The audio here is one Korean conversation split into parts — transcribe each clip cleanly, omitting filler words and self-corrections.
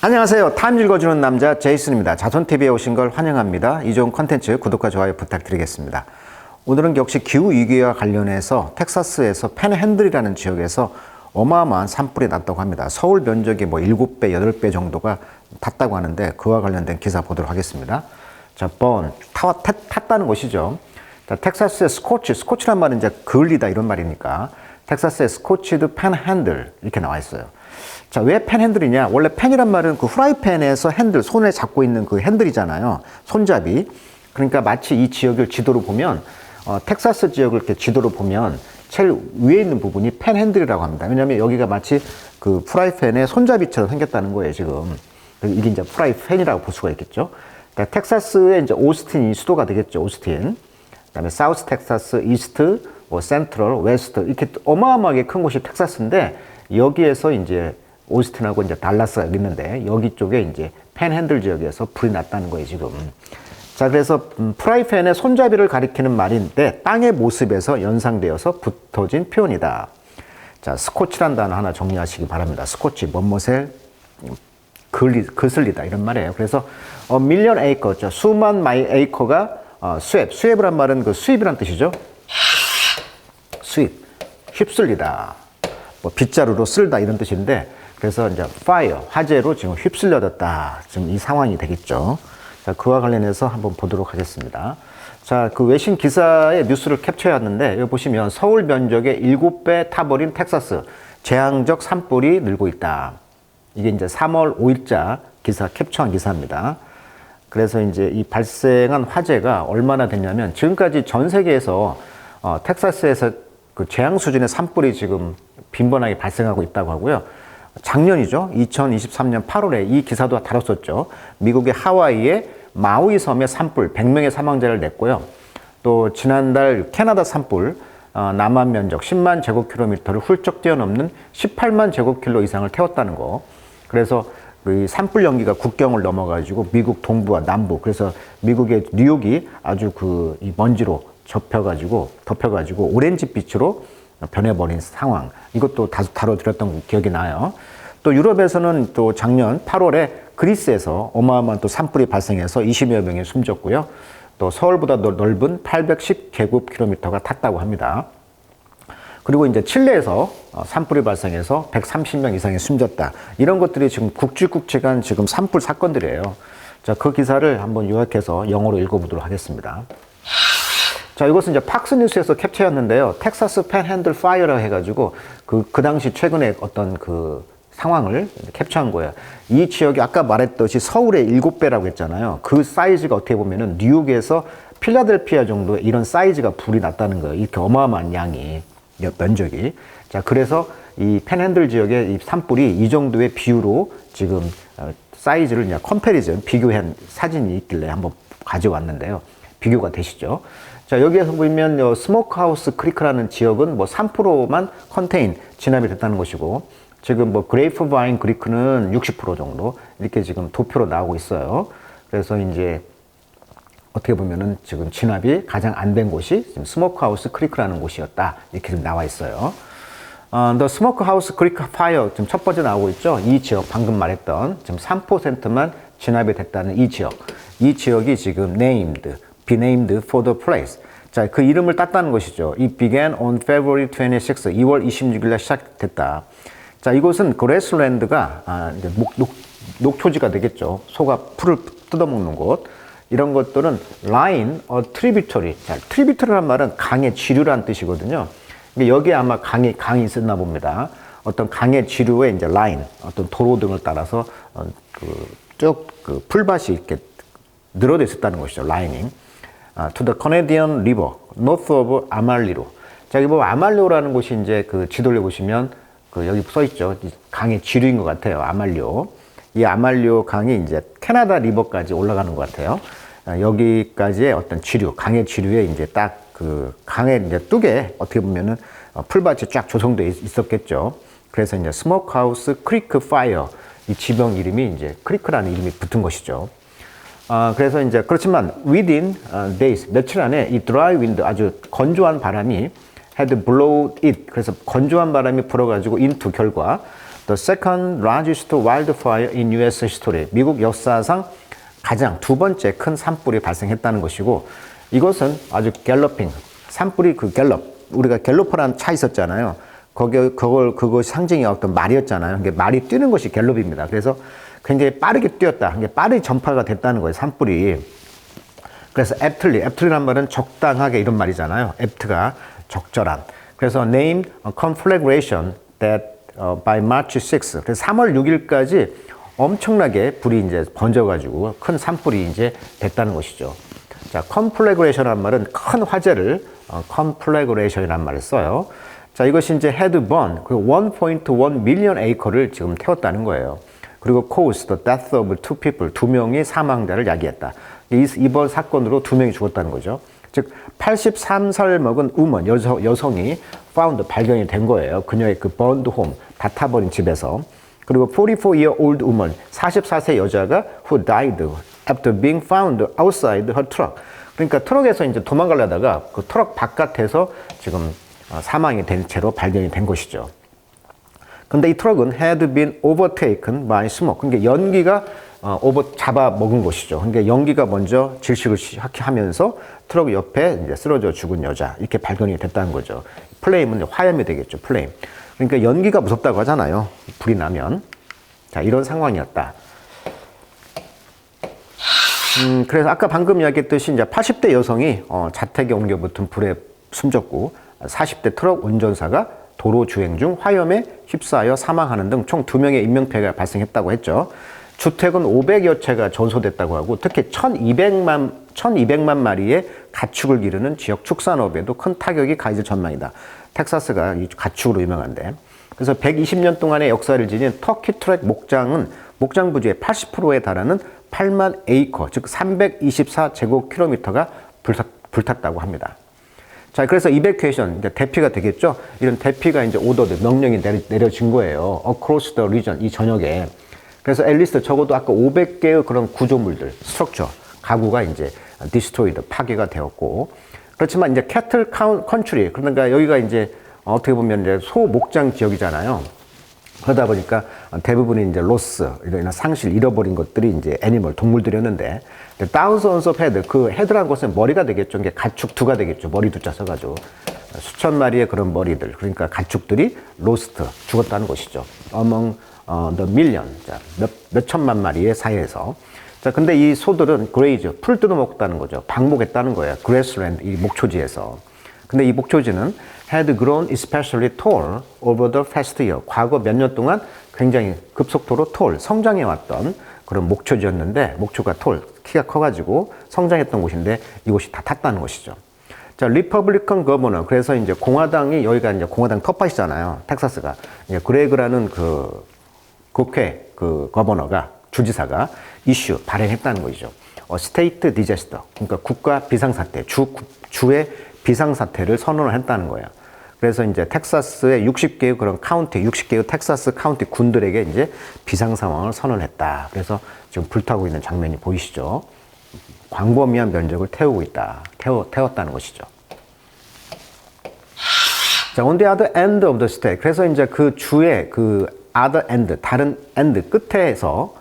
안녕하세요. 타임 읽어주는 남자 제이슨입니다. 자손TV에 오신 걸 환영합니다. 이 좋은 컨텐츠 구독과 좋아요 부탁드리겠습니다. 오늘은 역시 기후위기와 관련해서 텍사스에서 팬핸들이라는 지역에서 어마어마한 산불이 났다고 합니다. 서울 면적이 뭐 7배, 8배 정도가 탔다고 하는데 그와 관련된 기사 보도록 하겠습니다. 자, 탔다는 것이죠. 자, 텍사스의 스코치란 말은 이제 그을리다 이런 말이니까 텍사스의 스코치드 팬핸들 이렇게 나와 있어요. 자, 왜 팬핸들이냐? 원래 팬이란 말은 그 후라이팬에서 핸들, 손에 잡고 있는 그 핸들이잖아요. 손잡이. 그러니까 마치 이 지역을 지도로 보면, 텍사스 지역을 이렇게 지도로 보면 제일 위에 있는 부분이 팬핸들이라고 합니다. 왜냐하면 여기가 마치 그 프라이팬의 손잡이처럼 생겼다는 거예요, 지금. 이게 이제 프라이팬이라고 볼 수가 있겠죠. 그러니까 텍사스의 이제 오스틴이 수도가 되겠죠, 오스틴. 그 다음에 사우스 텍사스, 이스트, 뭐 센트럴, 웨스트 이렇게 어마어마하게 큰 곳이 텍사스인데 여기에서 이제 오스틴하고 이제 달라스가 여기 있는데 여기 쪽에 이제 팬핸들 지역에서 불이 났다는 거예요, 지금. 자, 그래서 프라이팬의 손잡이를 가리키는 말인데 땅의 모습에서 연상되어서 붙어진 표현이다. 자, 스코치란 단어 하나 정리하시기 바랍니다. 스코치, 뭐뭇에 거슬리다 이런 말이에요. 그래서 밀리언 에이커, 수만 마이 에이커가 수입이란 말은 그 수입이란 뜻이죠. 수입, 휩쓸리다. 뭐 빗자루로 쓸다 이런 뜻인데 그래서 이제 fire, 화재로 지금 휩쓸려졌다. 지금 이 상황이 되겠죠. 자, 그와 관련해서 한번 보도록 하겠습니다. 자, 그 외신 기사의 뉴스를 캡처해왔는데 여기 보시면 서울 면적의 7배 타버린 텍사스 재앙적 산불이 늘고 있다. 이게 이제 3월 5일자 기사 캡처한 기사입니다. 그래서 이제 이 발생한 화재가 얼마나 됐냐면 지금까지 전 세계에서 텍사스에서 그 재앙 수준의 산불이 지금 빈번하게 발생하고 있다고 하고요. 작년이죠. 2023년 8월에 이 기사도 다뤘었죠. 미국의 하와이의 마우이 섬의 산불 100명의 사망자를 냈고요. 또 지난달 캐나다 산불 남한 면적 10만 제곱킬로미터를 훌쩍 뛰어넘는 18만 제곱킬로 이상을 태웠다는 거. 그래서 이 산불 연기가 국경을 넘어가지고 미국 동부와 남부, 그래서 미국의 뉴욕이 아주 이 먼지로 덮여가지고 오렌지빛으로 변해버린 상황. 이것도 다뤄드렸던 기억이 나요. 또 유럽에서는 또 작년 8월에 그리스에서 어마어마한 또 산불이 발생해서 20여 명이 숨졌고요. 또 서울보다 넓은 810제곱킬로미터가 탔다고 합니다. 그리고 이제 칠레에서 산불이 발생해서 130명 이상이 숨졌다. 이런 것들이 지금 굵직굵직한 지금 산불 사건들이에요. 자, 그 기사를 한번 요약해서 영어로 읽어보도록 하겠습니다. 자, 이것은 이제 팍스뉴스에서 캡처했는데요. 텍사스 팬핸들 파이어라고 해가지고 그 당시 최근에 어떤 그 상황을 캡처한 거예요. 이 지역이 아까 말했듯이 서울의 7배라고 했잖아요. 그 사이즈가 어떻게 보면은 뉴욕에서 필라델피아 정도의 이런 사이즈가 불이 났다는 거예요. 이렇게 어마어마한 양이, 면적이. 자, 그래서 이 팬핸들 지역의 이 산불이 이 정도의 비율로 지금 사이즈를 그냥 컴패리즌, 비교한 사진이 있길래 한번 가져왔는데요. 비교가 되시죠? 자, 여기에서 보면 스모크하우스 크리크라는 지역은 뭐 3%만 진압이 됐다는 것이고 지금 뭐 그레이프바인 크리크는 60% 정도 이렇게 지금 도표로 나오고 있어요. 그래서 이제 어떻게 보면은 지금 진압이 가장 안 된 곳이 지금 스모크하우스 크리크라는 곳이었다. 이렇게 지금 나와 있어요. The Smokehouse Creek Fire 지금 첫 번째 나오고 있죠. 이 지역 방금 말했던 지금 3%만 진압이 됐다는 이 지역. 이 지역이 지금 be named for the place. 자, 그 이름을 땄다는 것이죠. It began on February 26, 2월 26일에 시작됐다. 자, 이곳은 그레스랜드가 이제 녹초지가 되겠죠. 소가 풀을 뜯어먹는 곳. 이런 것들은 line, tributary. 자, tributary란 말은 강의 지류란 뜻이거든요. 여기에 아마 강이 있었나 봅니다. 어떤 강의 지류에 이제 line, 어떤 도로 등을 따라서 쭉 풀밭이 이렇게 늘어져 있었다는 것이죠. lining. To the Canadian River, north of 아말리로. 자, 여기 보면 아말리오라는 곳이 이제 그 지도를 보시면 여기 써 있죠. 강의 지류인 것 같아요. 아말리오. 이 아말리오 강이 이제 캐나다 리버까지 올라가는 것 같아요. 여기까지의 어떤 지류, 강의 지류에 이제 딱 강의 이제 뚝에 어떻게 보면은 풀밭이 쫙 조성되어 있었겠죠. 그래서 이제 스모크하우스 크리크 파이어. 이 지명 이름이 이제 크리크라는 이름이 붙은 것이죠. 그래서 이제 그렇지만 within days 며칠 안에 이 dry wind 아주 건조한 바람이 had blown it 그래서 건조한 바람이 불어가지고 into 결과 the second largest wildfire in US history. 미국 역사상 가장 두 번째 큰 산불이 발생했다는 것이고 이것은 아주 갤러핑, 산불이 그 갤럽, 우리가 갤로퍼라는 차 있었잖아요. 그것이 상징이 어떤 말이었잖아요. 그게 말이 뛰는 것이 갤럽입니다. 그래서 굉장히 빠르게 뛰었다. 빠르게 전파가 됐다는 거예요, 산불이. 그래서 aptly란 말은 적당하게 이런 말이잖아요. apt가 적절한. 그래서 name a conflagration that by March 6. 그래서 3월 6일까지 엄청나게 불이 이제 번져가지고 큰 산불이 이제 됐다는 것이죠. 자, conflagration이란 말은 큰 화재를 conflagration이란 말을 써요. 자, 이것이 이제 had burned 1.1 million acre를 지금 태웠다는 거예요. 그리고 caused the death of 2 people, 2명이 사망자를 야기했다. 이번 사건으로 2명이 죽었다는 거죠. 즉 83살 먹은 woman, 여성이 found, 발견이 된 거예요. 그녀의 그 burned home, 다 타버린 집에서. 그리고 44-year-old woman, 44세 여자가 who died after being found outside her truck. 그러니까 트럭에서 이제 도망가려다가 그 트럭 바깥에서 지금 사망이 된 채로 발견이 된 것이죠. 근데 이 트럭은 had been overtaken by smoke. 그러니까 연기가 잡아먹은 것이죠. 그러니까 연기가 먼저 질식을 하면서 트럭 옆에 이제 쓰러져 죽은 여자 이렇게 발견이 됐다는 거죠. 플레임은 화염이 되겠죠. 플레임. 그러니까 연기가 무섭다고 하잖아요. 불이 나면. 자, 이런 상황이었다. 그래서 아까 방금 이야기했듯이 이제 80대 여성이 자택에 옮겨 붙은 불에 숨졌고 40대 트럭 운전사가 도로 주행 중 화염에 휩싸여 사망하는 등 총 2명의 인명피해가 발생했다고 했죠. 주택은 500여 채가 전소됐다고 하고 특히 1200만 마리의 가축을 기르는 지역 축산업에도 큰 타격이 가해질 전망이다. 텍사스가 이 가축으로 유명한데. 그래서 120년 동안의 역사를 지닌 터키 트랙 목장 부지의 80%에 달하는 8만 에이커, 즉 324제곱킬로미터가 불탔다고 합니다. 자, 그래서 evacuation, 이제 대피가 되겠죠? 이런 대피가 이제 오더드, 명령이 내려진 거예요. across the region, 이 전역에. 그래서 앨리스 적어도 아까 500개의 그런 구조물들, 스트럭처, 가구가 이제 destroyed, 파괴가 되었고. 그렇지만 이제 cattle country, 그러니까 여기가 이제 어떻게 보면 이제 소 목장 지역이잖아요. 그러다 보니까 대부분이 이제 로스, 이런 상실, 잃어버린 것들이 이제 애니멀, 동물들이었는데, thousands of head, 그 헤드라는 것은 머리가 되겠죠. 이게 가축 두가 되겠죠. 머리 두자 써가지고. 수천 마리의 그런 머리들, 그러니까 가축들이 lost, 죽었다는 것이죠. among the million, 자, 몇 천만 마리의 사이에서. 자, 근데 이 소들은 graze, 풀 뜯어먹었다는 거죠. 방목했다는 거예요. grassland, 이 목초지에서. 근데 이 목초지는 had grown especially tall over the past year. 과거 몇 년 동안 굉장히 급속도로 tall, 성장해왔던 그런 목초지였는데, 목초가 tall, 키가 커가지고 성장했던 곳인데 이곳이 다 탔다는 것이죠. 자, 리퍼블리컨 거버너. 그래서 이제 공화당이, 여기가 이제 공화당 텃밭이잖아요. 텍사스가. 이제 그레그라는 그 국회 그 거버너가, 주지사가 발행했다는 것이죠. 스테이트 디제스터. 그러니까 국가 비상사태, 주의 비상사태를 선언을 했다는 거예요. 그래서 이제 텍사스의 60개의 그런 카운티, 60개의 텍사스 카운티 군들에게 이제 비상 상황을 선언했다. 그래서 지금 불타고 있는 장면이 보이시죠? 광범위한 면적을 태우고 있다. 태웠다는 것이죠. 자, on the other end of the state. 그래서 이제 그 주의 그 other end, 다른 end 끝에서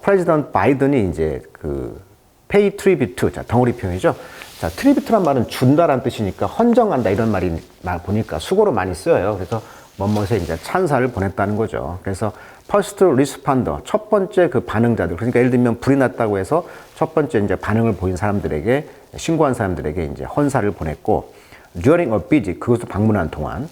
프레지던트 바이든이 이제 그 pay tribute to, 자, 덩어리 표현이죠. 자, 트리뷰트란 말은 준다란 뜻이니까 헌정한다 이런 말이 보니까 수고로 많이 쓰여요. 그래서 먼곳에 이제 찬사를 보냈다는 거죠. 그래서 first responder, 첫 번째 그 반응자들. 그러니까 예를 들면 불이 났다고 해서 첫 번째 이제 반응을 보인 사람들에게, 신고한 사람들에게 이제 헌사를 보냈고, during a visit, 그것도 방문한 동안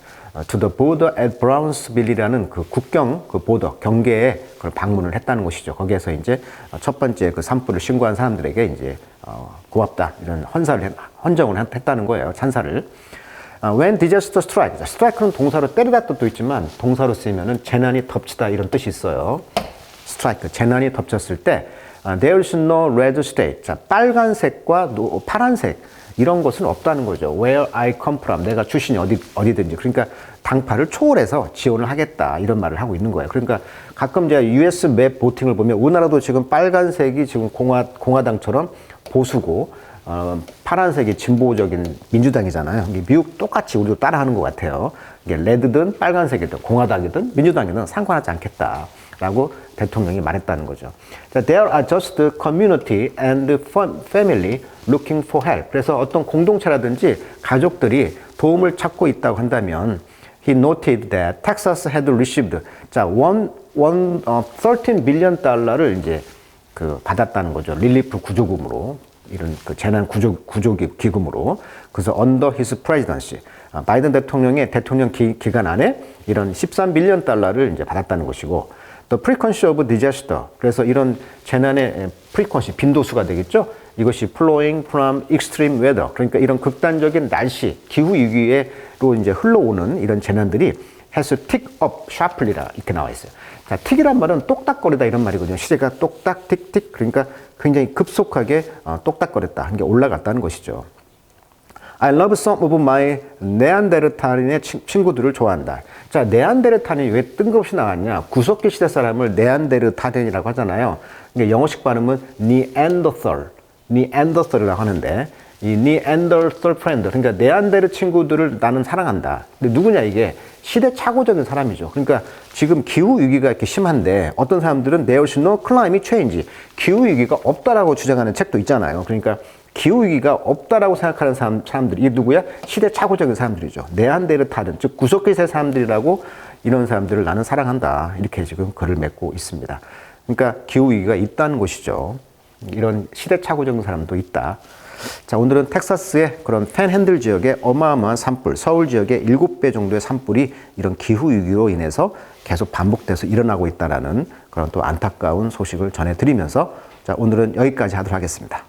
to the border at Brownsville이라는 그 국경, 그 보더, 경계에 그걸 방문을 했다는 것이죠. 거기에서 이제 첫 번째 그 산불을 신고한 사람들에게 이제 고맙다, 이런 헌정을 했다는 거예요. 찬사를. When disaster strikes. strike는 동사로 때리다 뜻도 있지만 동사로 쓰이면은 재난이 덮치다 이런 뜻이 있어요. strike, 재난이 덮쳤을 때 there is no red state. 자, 빨간색과 파란색 이런 것은 없다는 거죠. Where I come from. 내가 출신이 어디든지. 그러니까 당파를 초월해서 지원을 하겠다. 이런 말을 하고 있는 거예요. 그러니까 가끔 제가 US 맵 보팅을 보면 우리나라도 지금 빨간색이 지금 공화당처럼 보수고 파란색이 진보적인 민주당이잖아요. 이게 미국 똑같이 우리도 따라하는 것 같아요. 이게 레드든 빨간색이든 공화당이든 민주당이든 상관하지 않겠다라고 대통령이 말했다는 거죠. 자, There are just community and family looking for help. 그래서 어떤 공동체라든지 가족들이 도움을 찾고 있다고 한다면 He noted that Texas had received 13 빌리언 달러를 이제 받았다는 거죠. 릴리프 구조금으로. 이런 재난 구조 기금으로. 그래서 under his presidency. 바이든 대통령의 대통령 기간 안에 이런 13빌리언 달러를 이제 받았다는 것이고, the frequency of disaster. 그래서 이런 재난의 frequency, 빈도수가 되겠죠. 이것이 flowing from extreme weather. 그러니까 이런 극단적인 날씨, 기후 위기로 이제 흘러오는 이런 재난들이 has ticked up sharply라 이렇게 나와 있어요. 자, 틱이란 말은 똑딱거리다 이런 말이거든요. 시제가 똑딱, 틱틱. 그러니까 굉장히 급속하게 똑딱거렸다. 한 게 올라갔다는 것이죠. I love some of my 네안데르탈인의 친구들을 좋아한다. 자, 네안데르탈인이 왜 뜬금없이 나왔냐? 구석기 시대 사람을 네안데르탈인이라고 하잖아요. 그러니까 영어식 발음은 니앤더설이라고 하는데, 이 니앤더설 프렌드, 그러니까 네안데르 친구들을 나는 사랑한다. 근데 누구냐 이게? 시대착오적인 사람이죠. 그러니까 지금 기후 위기가 이렇게 심한데 어떤 사람들은 there is no climate change, 기후 위기가 없다라고 주장하는 책도 있잖아요. 그러니까 기후 위기가 없다라고 생각하는 사람들이 이게 누구야? 시대착오적인 사람들이죠. 네안데르탈은, 즉 구석기세 사람들이라고, 이런 사람들을 나는 사랑한다. 이렇게 지금 글을 맺고 있습니다. 그러니까 기후 위기가 있다는 것이죠. 이런 시대착오적인 사람도 있다. 자, 오늘은 텍사스의 그런 팬핸들 지역의 어마어마한 산불, 서울 지역의 7배 정도의 산불이 이런 기후 위기로 인해서 계속 반복돼서 일어나고 있다는 그런 또 안타까운 소식을 전해드리면서, 자, 오늘은 여기까지 하도록 하겠습니다.